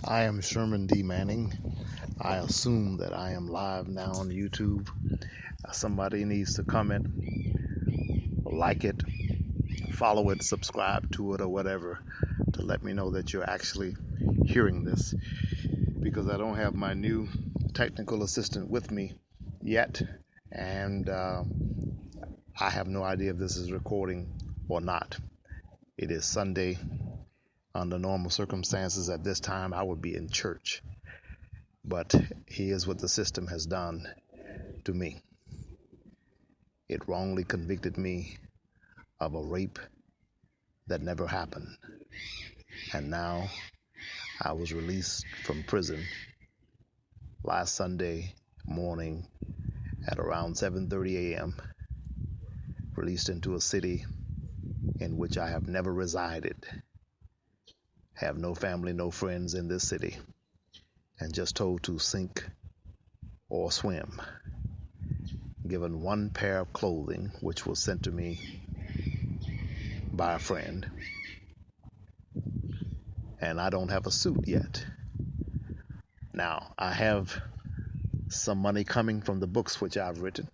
I am Sherman D. Manning. I assume that I am live now on YouTube. Somebody needs to comment, like it, follow it, subscribe to it, or whatever to let me know that you're actually hearing this, because I don't have my new technical assistant with me yet, and I have no idea if this is recording or not. It is Sunday. Under normal circumstances at this time, I would be in church. But here's what the system has done to me. It wrongly convicted me of a rape that never happened. And now I was released from prison last Sunday morning at around 7:30 a.m., released into a city in which I have never resided, have no family, no friends in this city, and just told to sink or swim. Given one pair of clothing, which was sent to me by a friend, and I don't have a suit yet. Now, I have some money coming from the books which I've written,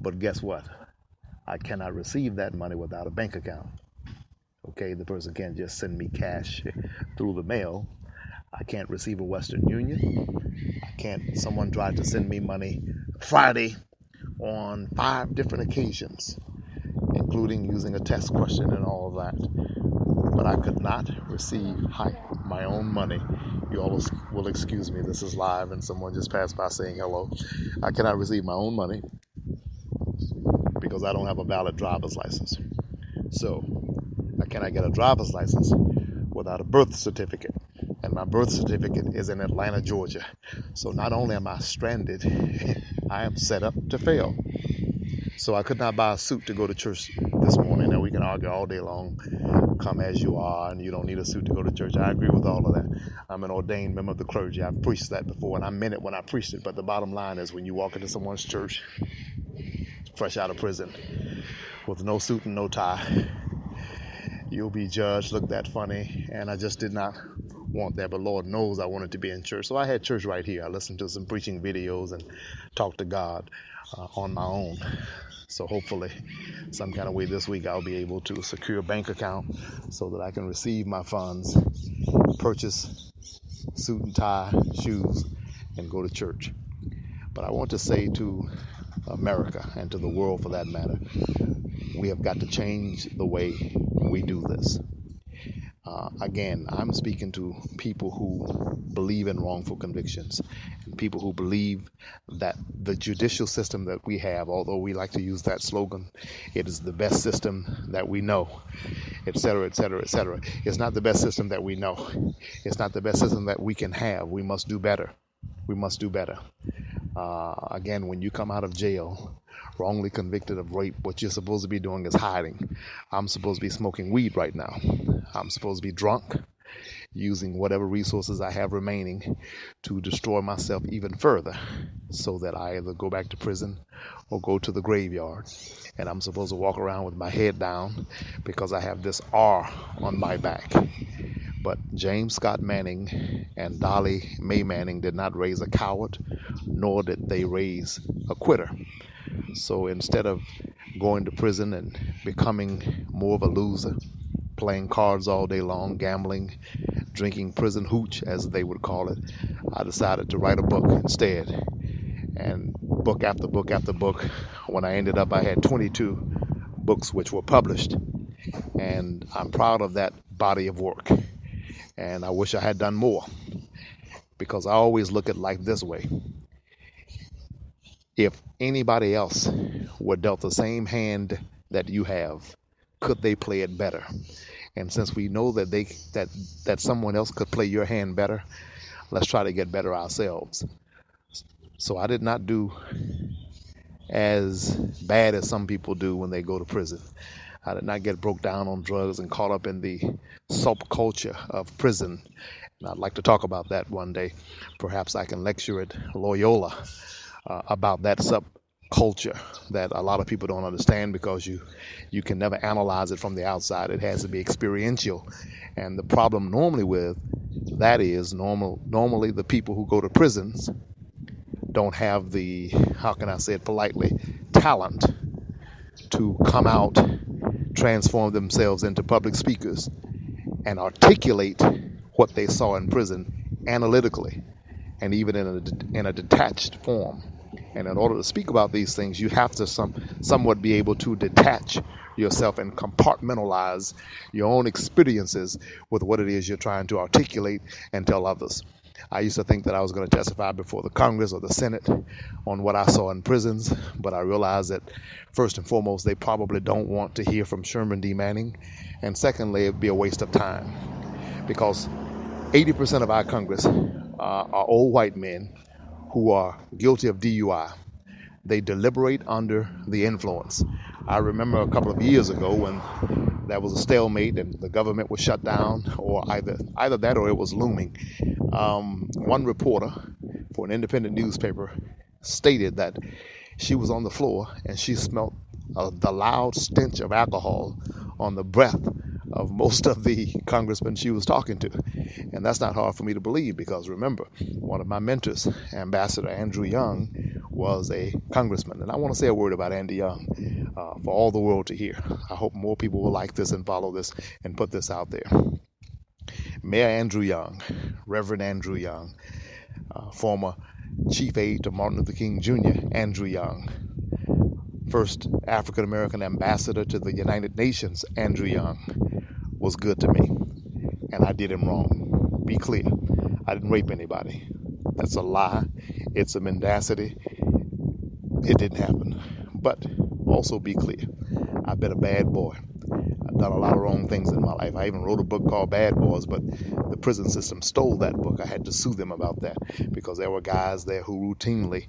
but guess what? I cannot receive that money without a bank account. Okay, the person can't just send me cash through the mail. I can't receive a Western Union. Someone tried to send me money Friday on 5 different occasions, including using a test question and all of that. But I could not receive my own money. You all will excuse me, this is live and someone just passed by saying hello. I cannot receive my own money because I don't have a valid driver's license. So I cannot get a driver's license without a birth certificate. And my birth certificate is in Atlanta, Georgia. So not only am I stranded, I am set up to fail. So I could not buy a suit to go to church this morning. And we can argue all day long, come as you are, and you don't need a suit to go to church. I agree with all of that. I'm an ordained member of the clergy. I've preached that before, and I meant it when I preached it. But the bottom line is, when you walk into someone's church, fresh out of prison, with no suit and no tie, you'll be judged, looked at funny, and I just did not want that. But Lord knows I wanted to be in church. So I had church right here. I listened to some preaching videos and talked to God on my own. So hopefully some kind of way this week I'll be able to secure a bank account so that I can receive my funds, purchase suit and tie, shoes, and go to church. But I want to say to America, and to the world for that matter, we have got to change the way we do this. Again, I'm speaking to people who believe in wrongful convictions, and people who believe that the judicial system that we have, although we like to use that slogan, it is the best system that we know, etc., etc., etc. It's not the best system that we know. It's not the best system that we can have. We must do better. We must do better. Again, when you come out of jail, wrongly convicted of rape, what you're supposed to be doing is hiding. I'm supposed to be smoking weed right now. I'm supposed to be drunk, using whatever resources I have remaining to destroy myself even further, so that I either go back to prison or go to the graveyard. And I'm supposed to walk around with my head down because I have this R on my back. But James Scott Manning and Dolly Mae Manning did not raise a coward, nor did they raise a quitter. So instead of going to prison and becoming more of a loser, playing cards all day long, gambling, drinking prison hooch, as they would call it, I decided to write a book instead. And book after book after book, when I ended up, I had 22 books which were published. And I'm proud of that body of work. And I wish I had done more, because I always look at life this way. If anybody else were dealt the same hand that you have, could they play it better? And since we know that that someone else could play your hand better, let's try to get better ourselves. So I did not do as bad as some people do when they go to prison. I did not get broke down on drugs and caught up in the subculture of prison. And I'd like to talk about that one day. Perhaps I can lecture at Loyola about that culture that a lot of people don't understand because you can never analyze it from the outside. It has to be experiential. And the problem normally with that is normally the people who go to prisons don't have the, how can I say it politely, talent to come out, transform themselves into public speakers, and articulate what they saw in prison analytically and even in a detached form. And in order to speak about these things, you have to somewhat be able to detach yourself and compartmentalize your own experiences with what it is you're trying to articulate and tell others. I used to think that I was going to testify before the Congress or the Senate on what I saw in prisons, but I realized that first and foremost, they probably don't want to hear from Sherman D. Manning, and secondly, it'd be a waste of time because 80% of our Congress are old white men who are guilty of DUI. They deliberate under the influence. I remember a couple of years ago when there was a stalemate and the government was shut down, or either that or it was looming. One reporter for an independent newspaper stated that she was on the floor and she smelled the loud stench of alcohol on the breath of most of the congressmen she was talking to. And that's not hard for me to believe because remember, one of my mentors, Ambassador Andrew Young, was a congressman. And I want to say a word about Andy Young for all the world to hear. I hope more people will like this and follow this and put this out there. Mayor Andrew Young, Reverend Andrew Young, former Chief Aide to Martin Luther King Jr., Andrew Young, first African American ambassador to the United Nations, Andrew Young, was good to me. And I did him wrong. Be clear. I didn't rape anybody. That's a lie. It's a mendacity. It didn't happen. But also be clear. I've been a bad boy. I've done a lot of wrong things in my life. I even wrote a book called Bad Boys, but the prison system stole that book. I had to sue them about that because there were guys there who routinely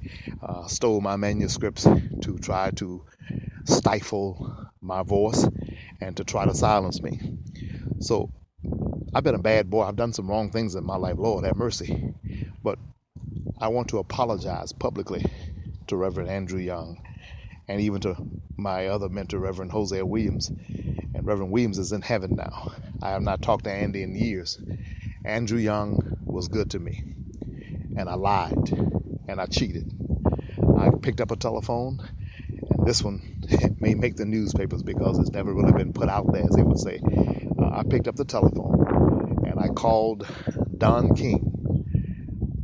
stole my manuscripts to try to stifle my voice and to try to silence me. So I've been a bad boy. I've done some wrong things in my life. Lord have mercy. But I want to apologize publicly to Reverend Andrew Young and even to my other mentor, Reverend Hosea Williams. And Reverend Williams is in heaven now. I have not talked to Andy in years. Andrew Young was good to me. And I lied. And I cheated. I picked up a telephone. And this one may make the newspapers because it's never really been put out there, as they would say. I picked up the telephone and I called Don King,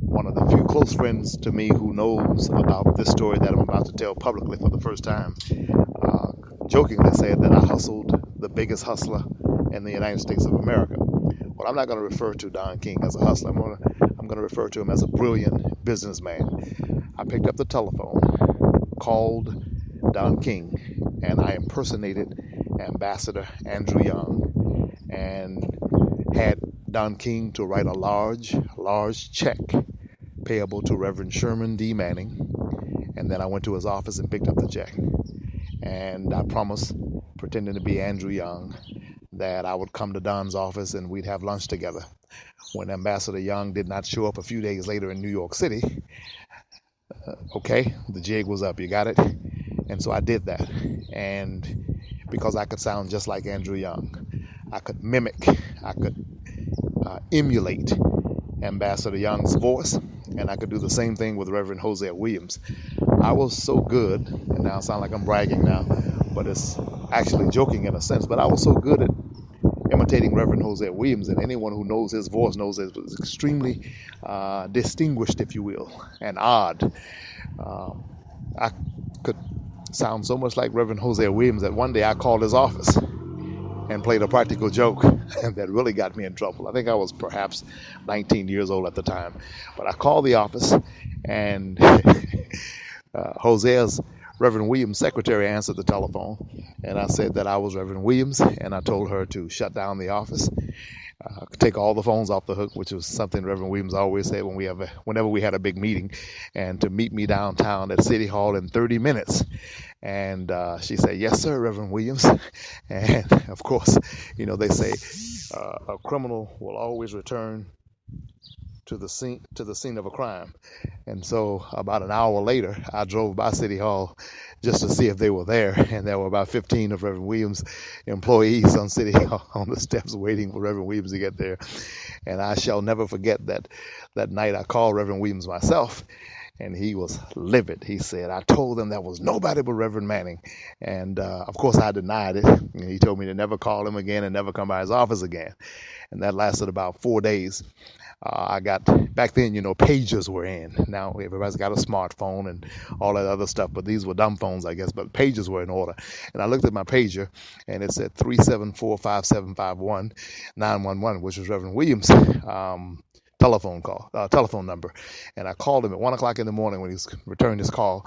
one of the few close friends to me who knows about this story that I'm about to tell publicly for the first time. Jokingly said that I hustled the biggest hustler in the United States of America. Well, I'm not going to refer to Don King as a hustler. I'm going to refer to him as a brilliant businessman. I picked up the telephone, called Don King, and I impersonated Ambassador Andrew Young and had Don King to write a large check payable to Reverend Sherman D. Manning. And then I went to his office and picked up the check. And I promised, pretending to be Andrew Young, that I would come to Don's office and we'd have lunch together. When Ambassador Young did not show up a few days later in New York City, okay, the jig was up, you got it? And so I did that. And because I could sound just like Andrew Young, I could mimic, I could emulate Ambassador Young's voice, and I could do the same thing with Reverend Hosea Williams. I was so good, and now I sound like I'm bragging now, but it's actually joking in a sense, but I was so good at imitating Reverend Hosea Williams, and anyone who knows his voice knows it was extremely distinguished, if you will, and odd. I could sound so much like Reverend Hosea Williams that one day I called his office and played a practical joke and that really got me in trouble. I think I was perhaps 19 years old at the time. But I called the office and Hosea's Reverend Williams' secretary answered the telephone. And I said that I was Reverend Williams and I told her to shut down the office, take all the phones off the hook, which was something Reverend Williams always said whenever we had a big meeting, and to meet me downtown at City Hall in 30 minutes. And she said, "Yes, sir, Reverend Williams." And of course, they say a criminal will always return to the scene of a crime. And so about an hour later, I drove by City Hall just to see if they were there, and there were about 15 of Reverend Williams' employees on City Hall on the steps waiting for Reverend Williams to get there. And I shall never forget that night I called Reverend Williams myself, and he was livid. He said, I told them there was nobody but Reverend Manning. And of course, I denied it. And he told me to never call him again and never come by his office again. And that lasted about 4 days. I got, back then, pagers were in. Now everybody's got a smartphone and all that other stuff, but these were dumb phones, I guess, but pagers were in order. And I looked at my pager, and it said 374-5751 911, which was Reverend Williams' telephone number. And I called him at 1 o'clock in the morning when he returned his call.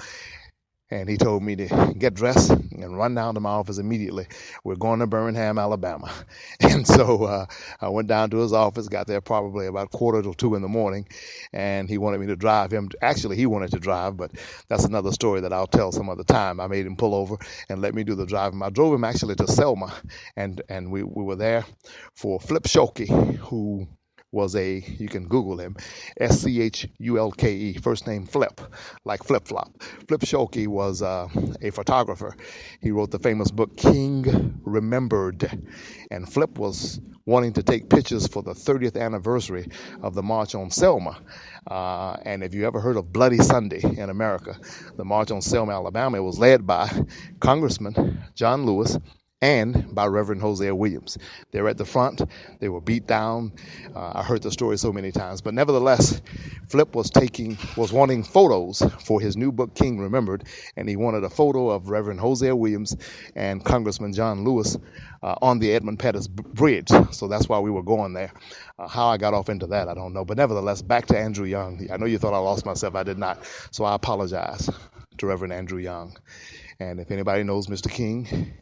And he told me to get dressed and run down to my office immediately. We're going to Birmingham, Alabama. And so I went down to his office, got there probably about 1:45 in the morning, and he wanted me to drive him. Actually, he wanted to drive, but that's another story that I'll tell some other time. I made him pull over and let me do the driving. I drove him actually to Selma, and we were there for Flip Shoke, who was you can Google him, Schulke, first name Flip, like flip-flop. Flip Shoke was a photographer. He wrote the famous book King Remembered, and Flip was wanting to take pictures for the 30th anniversary of the March on Selma. And if you ever heard of Bloody Sunday in America, the March on Selma, Alabama, it was led by Congressman John Lewis and by Reverend Hosea Williams. They were at the front. They were beat down. I heard the story so many times. But nevertheless, Flip was wanting photos for his new book, King Remembered, and he wanted a photo of Reverend Hosea Williams and Congressman John Lewis on the Edmund Pettus Bridge. So that's why we were going there. How I got off into that, I don't know. But nevertheless, back to Andrew Young. I know you thought I lost myself. I did not. So I apologize to Reverend Andrew Young. And if anybody knows Mr. King,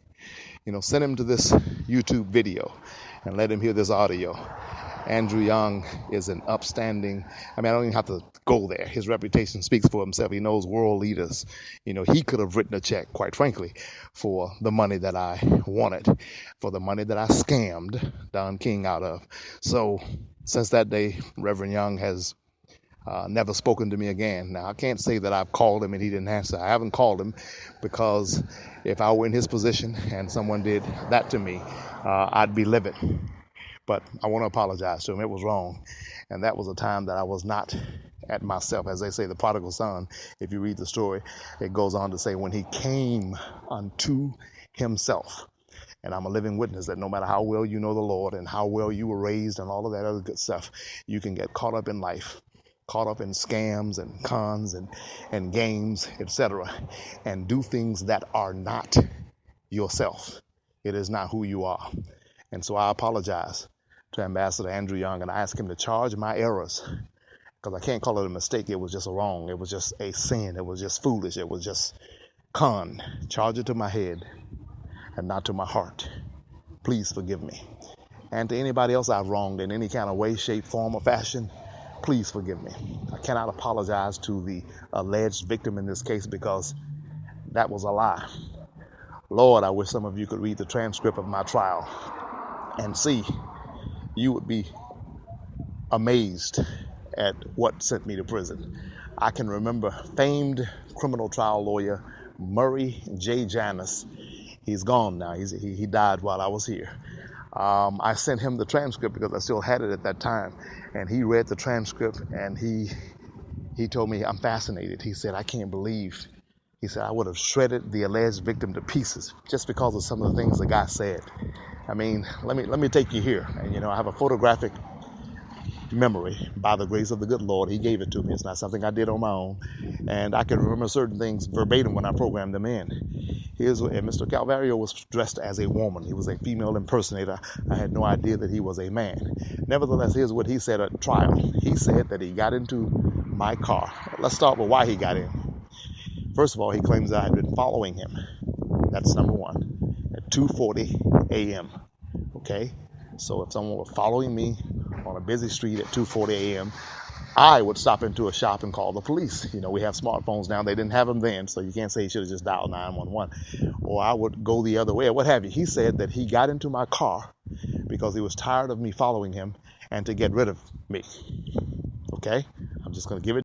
send him to this YouTube video and let him hear this audio. Andrew Young is an upstanding, I don't even have to go there. His reputation speaks for himself. He knows world leaders. He could have written a check, quite frankly, for the money that I wanted, for the money that I scammed Don King out of. So since that day, Reverend Young has never spoken to me again. Now, I can't say that I've called him and he didn't answer. I haven't called him because if I were in his position and someone did that to me, I'd be livid. But I want to apologize to him. It was wrong. And that was a time that I was not at myself. As they say, the prodigal son, if you read the story, it goes on to say when he came unto himself. And I'm a living witness that no matter how well you know the Lord and how well you were raised and all of that other good stuff, you can get caught up in life, caught up in scams and cons and games, etc., and do things that are not yourself. It is not who you are. And so I apologize to Ambassador Andrew Young, and I ask him to charge my errors, because I can't call it a mistake. It was just a wrong. It was just a sin. It was just foolish. It was just con. Charge it to my head and not to my heart. Please forgive me. And to anybody else I've wronged in any kind of way, shape, form, or fashion, please forgive me. I cannot apologize to the alleged victim in this case because that was a lie. Lord, I wish some of you could read the transcript of my trial and see. You would be amazed at what sent me to prison. I can remember famed criminal trial lawyer Murray J. Janus. He's gone now. He died while I was here. I sent him the transcript because I still had it at that time. And he read the transcript and he told me, I'm fascinated. He said, I can't believe. He said, I would have shredded the alleged victim to pieces just because of some of the things the guy said. Let me take you here. And, I have a photographic memory by the grace of the good Lord. He gave it to me. It's not something I did on my own. And I can remember certain things verbatim when I programmed them in. And Mr. Calvario was dressed as a woman. He was a female impersonator. I had no idea that he was a man. Nevertheless, here's what he said at trial. He said that he got into my car. Let's start with why he got in. First of all, he claims that I had been following him. That's number one. At 2:40 a.m. Okay? So if someone were following me on a busy street at 2:40 a.m., I would stop into a shop and call the police. We have smartphones now. They didn't have them then, so you can't say he should have just dialed 911. Or I would go the other way, or what have you. He said that he got into my car because he was tired of me following him and to get rid of me. Okay? I'm just going to give it